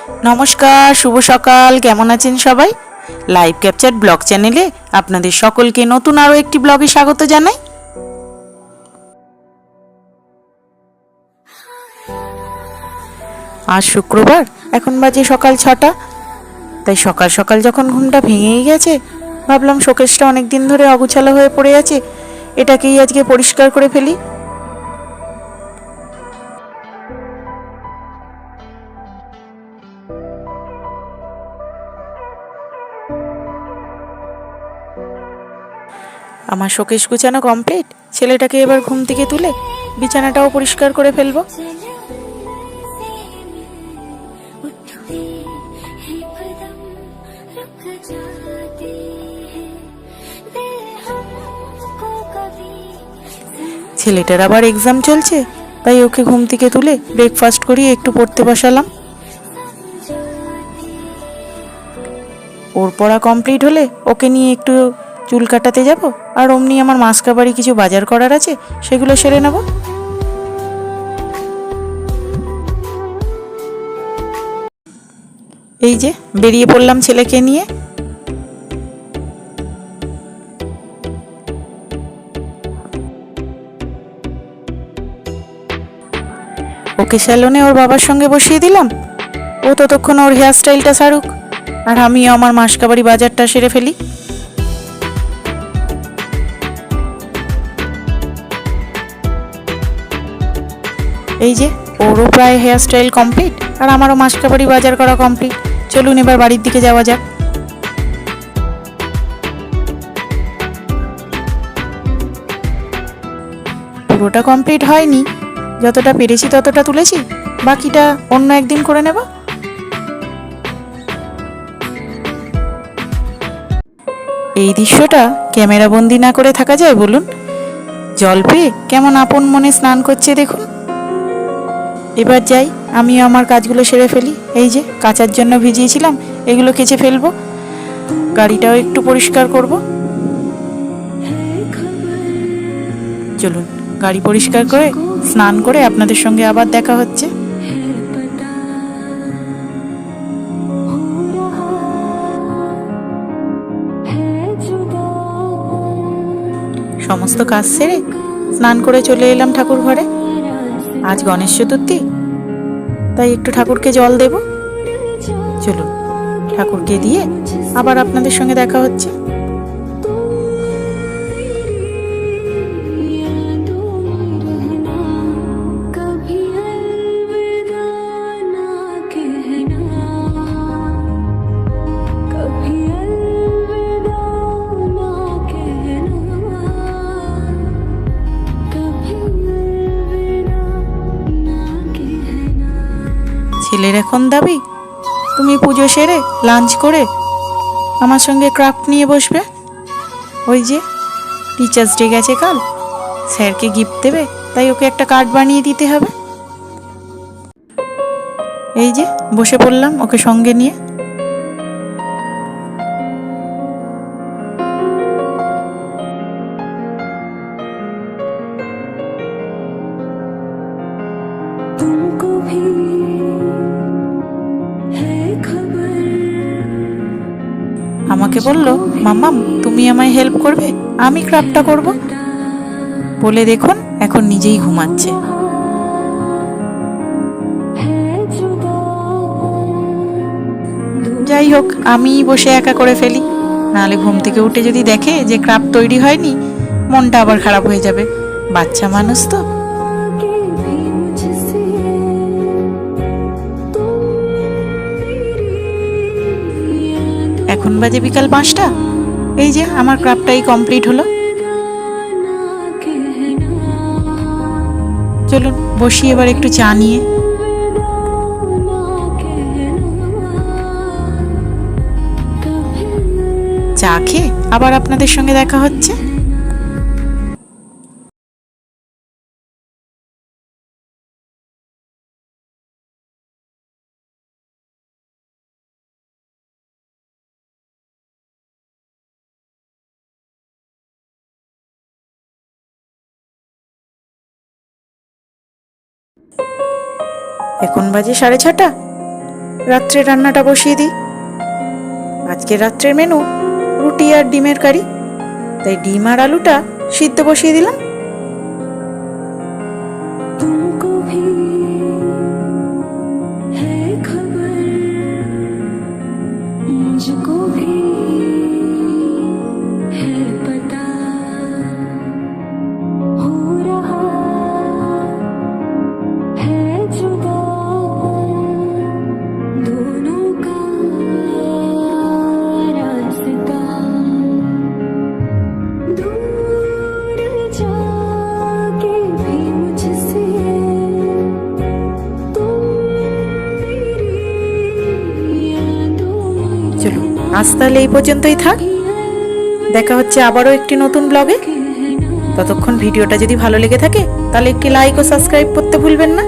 নমস্কার, শুভ সকাল। কেমন আছেন সবাই? লাইভ ক্যাপচার ব্লগ চ্যানেলে আপনাদের সকলকে নতুন আরও একটি ব্লগে স্বাগত জানাই। আজ শুক্রবার, এখন বাজে সকাল 6টা। তাই সকাল সকাল যখন ঘুমটা ভেঙেই গেছে, ভাবলাম শোকেসটা অনেক দিন ধরে অগোছালো হয়ে পড়ে আছে, এটাকেই আজকে পরিষ্কার করে ফেলি। আমার শোকেস গুছানো কমপ্লিট। ছেলেটাকে এবার ঘুম থেকে তুলে বিছানাটাও পরিষ্কার করে ফেলবো। ছেলেটার আবার এক্সাম চলছে, তাই ওকে ঘুম থেকে তুলে ব্রেকফাস্ট করিয়ে একটু পড়তে বসালাম। ওর পড়া কমপ্লিট হলে ওকে নিয়ে একটু চুল কাটাতে যাব, আর অমনি আমার মাসকাবাড়ি কিছু বাজার করার আছে, সেগুলো সেরে নেব। এই যে বেরিয়ে পড়লাম ছেলেকে নিয়ে। ওকে স্যালনে ওর বাবার সঙ্গে বসিয়ে দিলাম। ও ততক্ষণ ওর হেয়ার স্টাইলটা সারুক, আর আমিও আমার মাসকাবাড়ি বাজারটা সেরে ফেলি। এই যে ওরও প্রায় হেয়ার স্টাইল কমপ্লিট, আর আমারও মাসকাবাড়ি বাজার করা কমপ্লিট। চলুন এবার বাড়ির দিকে যাওয়া যাক। পুরোটা কমপ্লিট হয়নি, যতটা পেরেছি ততটা তুলেছি, বাকিটা অন্য একদিন করে নেব। এই দৃশ্যটা ক্যামেরা বন্দি না করে থাকা যায় বলুন? জল পেয়ে কেমন আপন মনে স্নান করছে দেখুন। এবার যাই, আমিও আমার কাজগুলো সেরে ফেলি। এই যে কাচার জন্য ভিজিয়েছিলাম, এগুলো কেচে ফেলবো। গাড়িটাও একটু পরিষ্কার করব। চলুন গাড়ি পরিষ্কার করে স্নান করে আপনাদের সঙ্গে আবার দেখা হচ্ছে। সমস্ত কাজ সেরে স্নান করে চলে এলাম ঠাকুর ঘরে। আজ গণেশ চতুর্থী, তাই একটু ঠাকুরকে জল দেব। চলুন ঠাকুরকে দিয়ে আবার আপনাদের সঙ্গে দেখা হচ্ছে। ছেলের এখন দাবি, তুমি পুজো সেরে লাঞ্চ করে আমার সঙ্গে ক্রাফট নিয়ে বসবে। ওই যে টিচার্স ডে গেছে কাল, স্যারকে গিফট দেবে, তাই ওকে একটা কার্ড বানিয়ে দিতে হবে। এই যে বসে পড়লাম ওকে সঙ্গে নিয়ে। আমাকে বলল, মাম্মাম তুমি আমায় হেল্প করবে, আমি ক্রাফটটা করব। বলে দেখুন এখন নিজেই ঘুমাচ্ছে। যাই হোক, আমিই বসে একা করে ফেলি, নাহলে ঘুম থেকে উঠে যদি দেখে যে ক্রাফট তৈরি হয়নি, মনটা আবার খারাপ হয়ে যাবে। বাচ্চা মানুষ তো। এখন বাজে বিকাল 5টা। এই যে আমার ক্রাফটটাই কমপ্লিট হলো। চলুন বসি এবার একটু চা নিয়ে। চা খেয়ে আবার আপনাদের সঙ্গে দেখা হচ্ছে। এখন বাজে 6:30। রাত্রে রান্নাটা বসিয়ে দিই। আজকে রাত্রের মেনু রুটি আর ডিমের কারি, তাই ডিম আর আলুটা সিদ্ধ বসিয়ে দিলাম। तुमको भी है खबर, मुझको भी है पता, हो रहा है जुदा दोनों का रास्ता, दूर जाके भी मुझसे तुम मेरी यादों में চলো আজ তাহলে এই পর্যন্তই থাক। দেখা হচ্ছে আবারও একটি নতুন ব্লগে। ততক্ষণ ভিডিওটা যদি ভালো লেগে থাকে তাহলে একটি লাইক ও সাবস্ক্রাইব করতে ভুলবেন না।